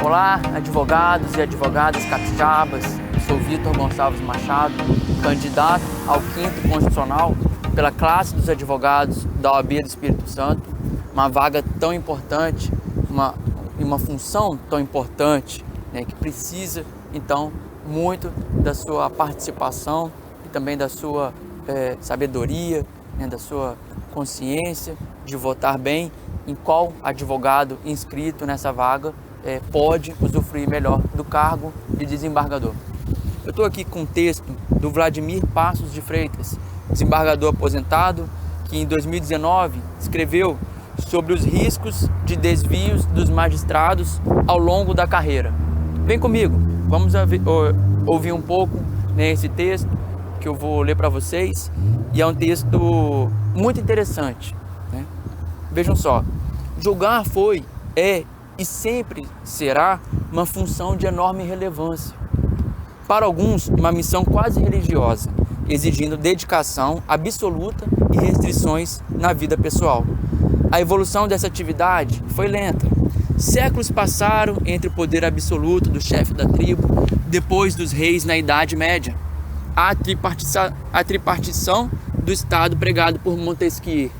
Olá, advogados e advogadas capixabas. Sou Vitor Gonçalves Machado, candidato ao 5º Constitucional pela classe dos advogados da OAB do Espírito Santo. Uma vaga tão importante, uma função tão importante, né, que precisa, então, muito da sua participação e também da sua sabedoria, né, da sua consciência de votar bem em qual advogado inscrito nessa vaga pode usufruir melhor do cargo de desembargador. Eu estou aqui com um texto do Vladimir Passos de Freitas, desembargador aposentado, que em 2019 escreveu sobre os riscos de desvios dos magistrados ao longo da carreira. Vem comigo, vamos ouvir um pouco nesse texto que eu vou ler para vocês, e é um texto muito interessante, né? Vejam só, julgar foi, é e sempre será uma função de enorme relevância. Para alguns, uma missão quase religiosa, exigindo dedicação absoluta e restrições na vida pessoal. A evolução dessa atividade foi lenta. Séculos passaram entre o poder absoluto do chefe da tribo, depois dos reis na Idade Média, a tripartição do Estado pregado por Montesquieu.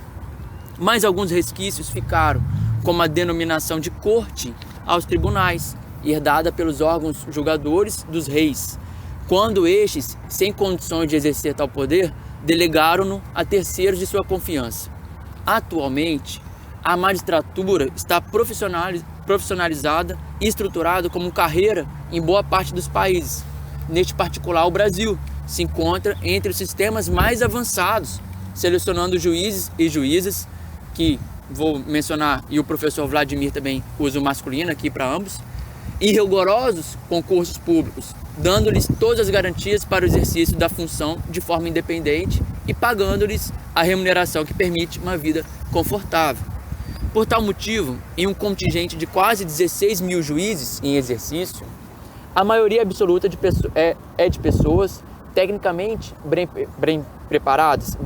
Mas alguns resquícios ficaram, como a denominação de corte aos tribunais, herdada pelos órgãos julgadores dos reis, quando estes, sem condições de exercer tal poder, delegaram-no a terceiros de sua confiança. Atualmente, a magistratura está profissionalizada e estruturada como carreira em boa parte dos países. Neste particular, o Brasil se encontra entre os sistemas mais avançados, selecionando juízes e juízas, que vou mencionar, e o professor Vladimir também usa o masculino aqui para ambos, em rigorosos concursos públicos, dando-lhes todas as garantias para o exercício da função de forma independente e pagando-lhes a remuneração que permite uma vida confortável. Por tal motivo, em um contingente de quase 16 mil juízes em exercício, a maioria absoluta é de pessoas tecnicamente bem preparadas,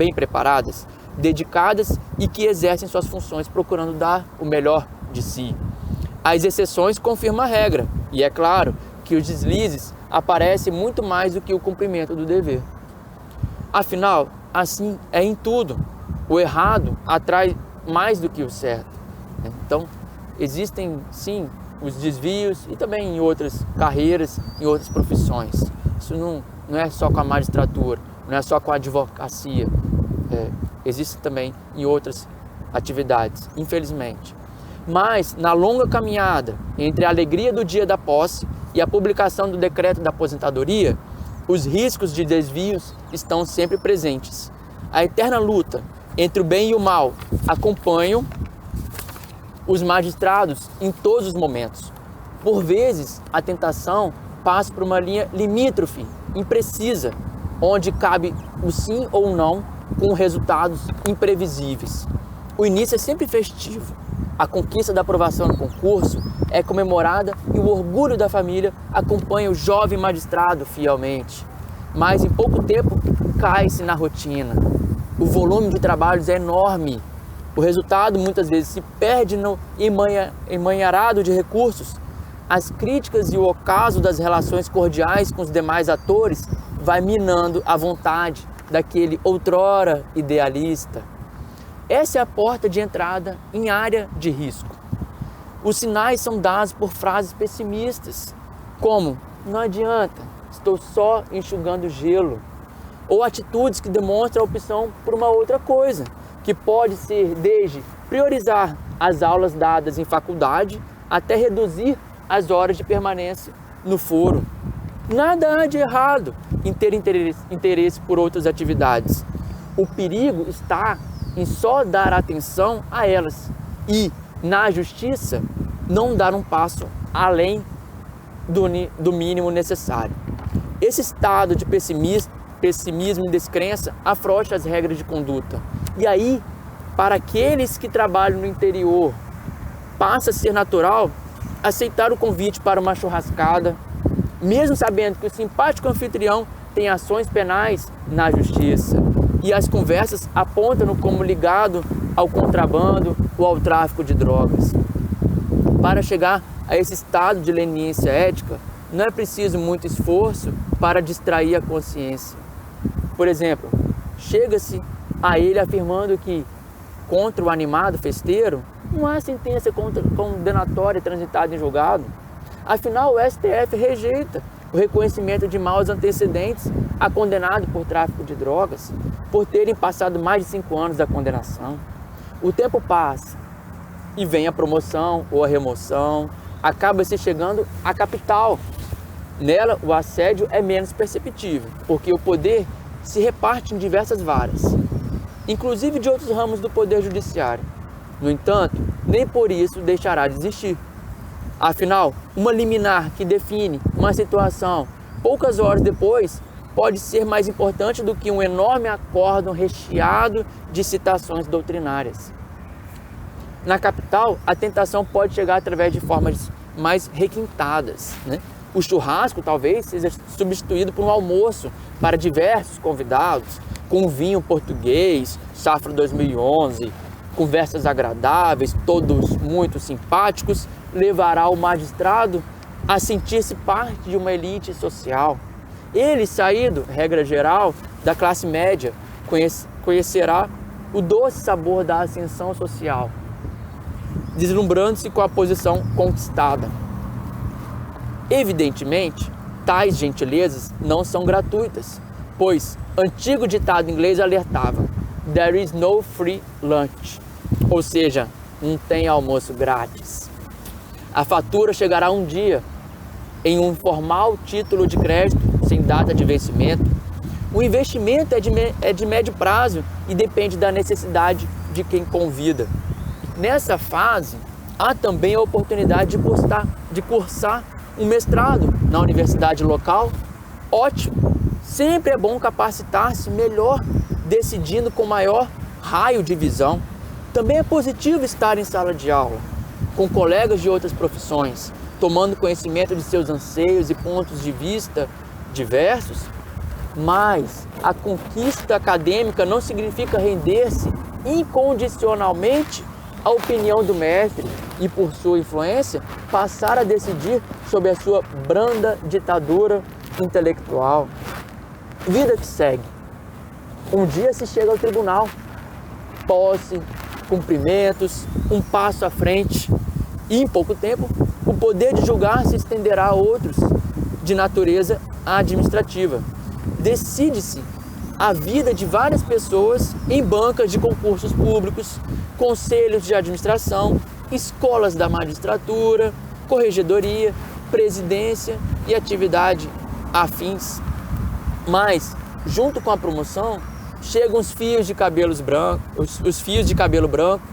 dedicadas e que exercem suas funções procurando dar o melhor de si. As exceções confirmam a regra, e é claro que os deslizes aparecem muito mais do que o cumprimento do dever. Afinal, assim é em tudo. O errado atrai mais do que o certo. Então, existem sim os desvios e também em outras carreiras, em outras profissões. Isso não é só com a magistratura, não é só com a advocacia. Existe também em outras atividades, infelizmente. Mas, na longa caminhada entre a alegria do dia da posse e a publicação do decreto da aposentadoria, os riscos de desvios estão sempre presentes. A eterna luta entre o bem e o mal acompanham os magistrados em todos os momentos. Por vezes, a tentação passa por uma linha limítrofe, imprecisa, onde cabe o sim ou não, com resultados imprevisíveis. O início é sempre festivo. A conquista da aprovação no concurso é comemorada e o orgulho da família acompanha o jovem magistrado fielmente. Mas em pouco tempo cai-se na rotina. O volume de trabalhos é enorme. O resultado muitas vezes se perde no emaranhado de recursos. As críticas e o ocaso das relações cordiais com os demais atores vai minando a vontade daquele outrora idealista. Essa é a porta de entrada em área de risco. Os sinais são dados por frases pessimistas, como "não adianta, estou só enxugando gelo", ou atitudes que demonstram a opção por uma outra coisa, que pode ser desde priorizar as aulas dadas em faculdade até reduzir as horas de permanência no foro. Nada há de errado em ter interesse por outras atividades. O perigo está em só dar atenção a elas e, na justiça, não dar um passo além do mínimo necessário. Esse estado de pessimismo e descrença afrouxa as regras de conduta. E aí, para aqueles que trabalham no interior, passa a ser natural aceitar o convite para uma churrascada, mesmo sabendo que o simpático anfitrião tem ações penais na justiça. E as conversas apontam-no como ligado ao contrabando ou ao tráfico de drogas. Para chegar a esse estado de leniência ética, não é preciso muito esforço para distrair a consciência. Por exemplo, chega-se a ele afirmando que, contra o animado festeiro, não há sentença condenatória transitada em julgado. Afinal, o STF rejeita o reconhecimento de maus antecedentes a condenado por tráfico de drogas, por terem passado mais de 5 anos da condenação. O tempo passa e vem a promoção ou a remoção, acaba-se chegando à capital. Nela, o assédio é menos perceptível, porque o poder se reparte em diversas varas, inclusive de outros ramos do poder judiciário. No entanto, nem por isso deixará de existir. Afinal, uma liminar que define uma situação poucas horas depois pode ser mais importante do que um enorme acórdão recheado de citações doutrinárias. Na capital, a tentação pode chegar através de formas mais requintadas, né? O churrasco talvez seja substituído por um almoço para diversos convidados, com vinho português, safra 2011, conversas agradáveis, todos muito simpáticos, levará o magistrado a sentir-se parte de uma elite social. Ele, saído, regra geral, da classe média, conhecerá o doce sabor da ascensão social, deslumbrando-se com a posição conquistada. Evidentemente, tais gentilezas não são gratuitas, pois antigo ditado inglês alertava: "There is no free lunch", ou seja, não tem almoço grátis. A fatura chegará um dia em um formal título de crédito sem data de vencimento. O investimento é de médio prazo e depende da necessidade de quem convida. Nessa fase, há também a oportunidade de cursar um mestrado na universidade local. Ótimo! Sempre é bom capacitar-se melhor, decidindo com maior raio de visão. Também é positivo estar em sala de aula, com colegas de outras profissões, tomando conhecimento de seus anseios e pontos de vista diversos. Mas a conquista acadêmica não significa render-se incondicionalmente à opinião do mestre e, por sua influência, passar a decidir sobre a sua branda ditadura intelectual. Vida que segue. Um dia se chega ao tribunal, posse, cumprimentos, um passo à frente, e em pouco tempo o poder de julgar se estenderá a outros de natureza administrativa. Decide-se a vida de várias pessoas em bancas de concursos públicos, conselhos de administração, escolas da magistratura, corregedoria, presidência e atividade afins. Mas, junto com a promoção, chegam os fios de cabelo branco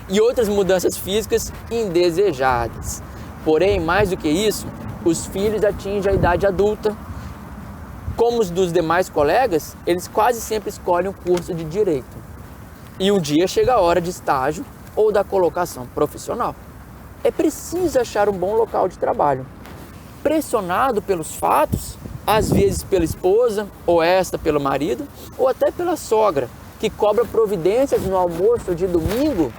e outras mudanças físicas indesejadas. Porém, mais do que isso, os filhos atingem a idade adulta. Como os dos demais colegas, eles quase sempre escolhem o curso de direito. E um dia chega a hora de estágio ou da colocação profissional. É preciso achar um bom local de trabalho. Pressionado pelos fatos, às vezes pela esposa, ou esta pelo marido, ou até pela sogra, que cobra providências no almoço de domingo,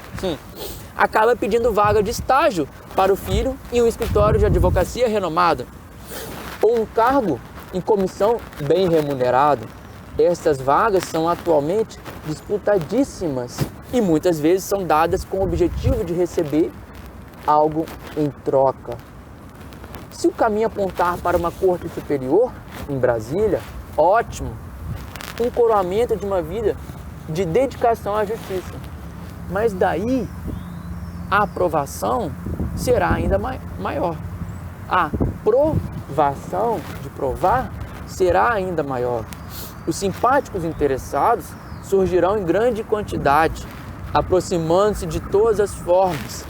acaba pedindo vaga de estágio para o filho em um escritório de advocacia renomado, ou um cargo em comissão bem remunerado. Estas vagas são atualmente disputadíssimas e muitas vezes são dadas com o objetivo de receber algo em troca. Se o caminho apontar para uma corte superior, em Brasília, ótimo, um coroamento de uma vida de dedicação à justiça. Mas daí, a aprovação será ainda maior. A provação de provar será ainda maior. Os simpáticos interessados surgirão em grande quantidade, aproximando-se de todas as formas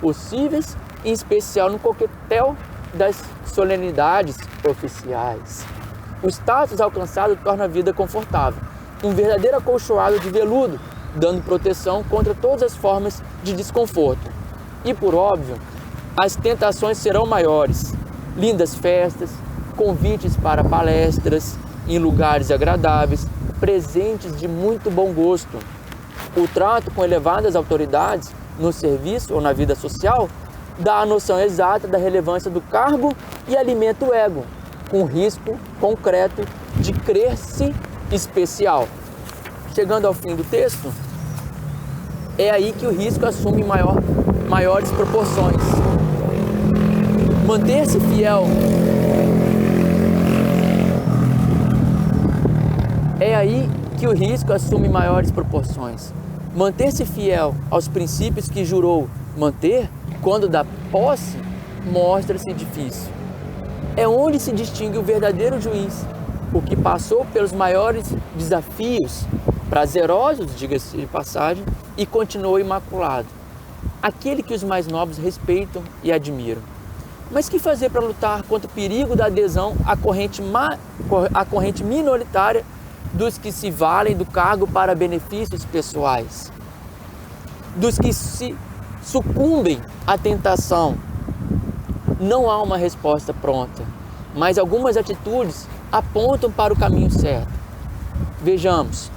possíveis, em especial no coquetel das solenidades oficiais. O status alcançado torna a vida confortável, um verdadeiro acolchoado de veludo, dando proteção contra todas as formas de desconforto. E, por óbvio, as tentações serão maiores. Lindas festas, convites para palestras em lugares agradáveis, presentes de muito bom gosto. O trato com elevadas autoridades no serviço ou na vida social dá a noção exata da relevância do cargo e alimenta o ego, com risco concreto de crer-se especial. Chegando ao fim do texto, é aí que o risco assume maiores proporções. Manter-se fiel é aí que o risco assume maiores proporções. Manter-se fiel aos princípios que jurou manter, quando dá posse, mostra-se difícil. É onde se distingue o verdadeiro juiz, o que passou pelos maiores desafios, prazerosos, diga-se de passagem, e continuou imaculado. Aquele que os mais nobres respeitam e admiram. Mas que fazer para lutar contra o perigo da adesão à corrente minoritária dos que se valem do cargo para benefícios pessoais? Dos que se sucumbem à tentação? Não há uma resposta pronta, mas algumas atitudes apontam para o caminho certo. Vejamos,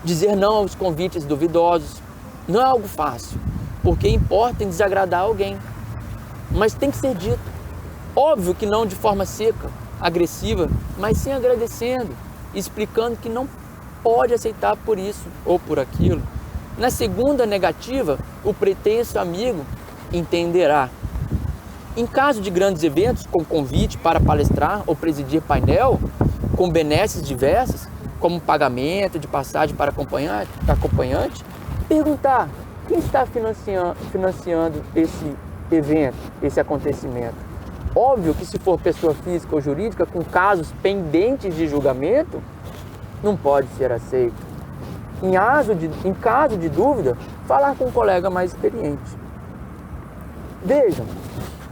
dizer não aos convites duvidosos não é algo fácil, porque importa em desagradar alguém, mas tem que ser dito. Óbvio que não de forma seca, agressiva, mas sim agradecendo, explicando que não pode aceitar por isso ou por aquilo. Na segunda negativa, o pretenso amigo entenderá. Em caso de grandes eventos, com convite para palestrar ou presidir painel, com benesses diversos, como pagamento de passagem para acompanhante, perguntar quem está financiando esse evento, esse acontecimento. Óbvio que se for pessoa física ou jurídica com casos pendentes de julgamento, não pode ser aceito. Em caso de dúvida, falar com um colega mais experiente. Vejam,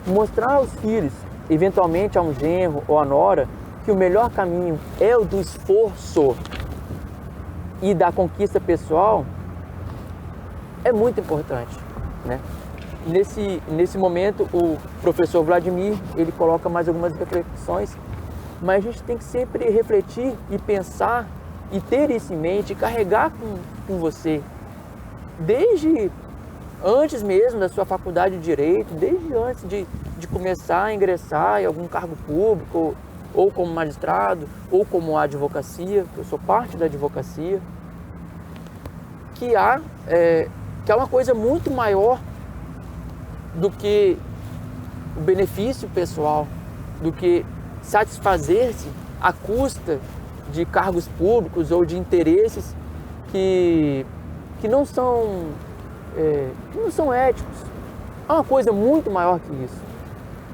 mostrar aos filhos, eventualmente a um genro ou a nora, que o melhor caminho é o do esforço e da conquista pessoal é muito importante, né? Nesse momento, o professor Vladimir, ele coloca mais algumas reflexões, mas a gente tem que sempre refletir e pensar e ter isso em mente, e carregar com você, desde antes mesmo da sua faculdade de Direito, desde antes de começar a ingressar em algum cargo público, ou como magistrado, ou como advocacia, que eu sou parte da advocacia, que há uma coisa muito maior do que o benefício pessoal, do que satisfazer-se à custa de cargos públicos ou de interesses que não são éticos. Há uma coisa muito maior que isso.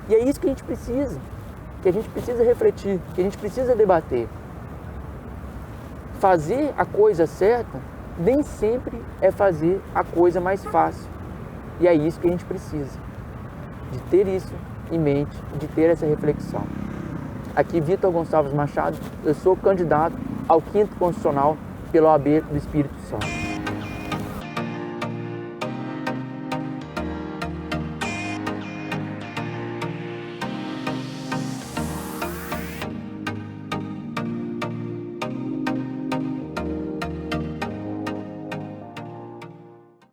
E é isso que a gente precisa refletir, que a gente precisa debater. Fazer a coisa certa nem sempre é fazer a coisa mais fácil. E é isso que a gente precisa, de ter isso em mente, de ter essa reflexão. Aqui, Vitor Gonçalves Machado, eu sou candidato ao 5º Constitucional pela OAB do Espírito Santo.